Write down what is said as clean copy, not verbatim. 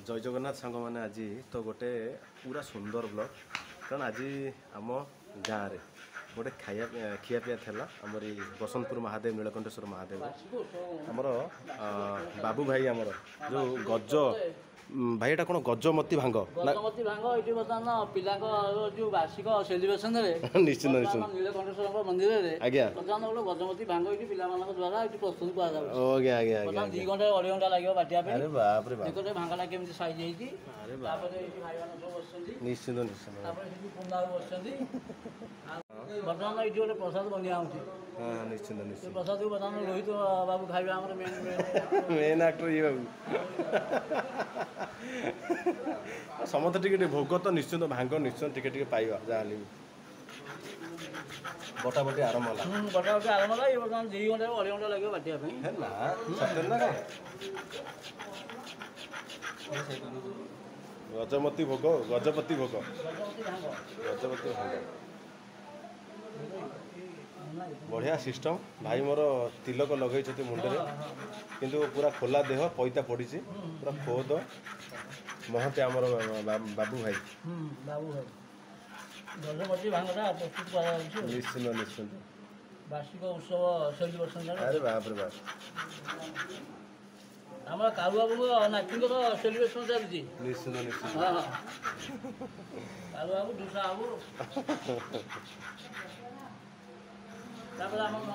जय जगन्नाथ सांग मैंने आज तो गोटे पूरा सुंदर ब्लॉग कारण आज आम गाँव में गोटे खाया खिया पिया था आमर बसंतपुर महादेव नीलकंठेश्वर महादेव आमर बाबू भाई आमर जो गज भाई एटा कौन गजमती भांग गजमती भांग ये बर्तमान पिला जो वार्षिक सेलिब्रेशन निश्चित निश्चित नीलकंठेश्वर मंदिर में आज्ञा बर्तमान गोटे गजमती भांग ये पिला द्वारा प्रस्तुत आज्ञा आज्ञा आज्ञा 2 घंटा 2.5 घंटा लगे बाटिया अरे बाप रे बाप देखो भांगटा केमती साइज होती अरे बाप निश्चित निश्चित बर्तमान ये गोटे प्रसाद बनिया हाँ निश्चित निश्चित प्रसाद को बर्तमान रोहित बाबू खाइबे आमर मेन एक्टर ये बाबू समस्त टिके भोग तो निश्चित भांग निश्चित टिके पाइबा जहाँ बटा बटी आरंभ होला बटा बटी आरंभ होला ये बर्तमान 2 घंटा 2.5 घंटा लगे बाटिया है सत्य ना गजमती भोग गजपति भोग गजपति भोग बढ़िया सिस्टम भाई मोर तिलक लगे मुंडे किंतु पूरा खोला देह पैता पड़ी पूरा खोद महते आमर बाबू भाई गजपति भांगटा प्रस्तुत निश्चिंत निश्चिंत वार्षिक उत्सव सेलिब्रेशन अरे बाप रे बाप आम कालू बाबू नाची सेलिब्रेशन चलती निश्चिंत निश्चिंत हाँ हाँ कालू बाबू दूसरा बाबू आम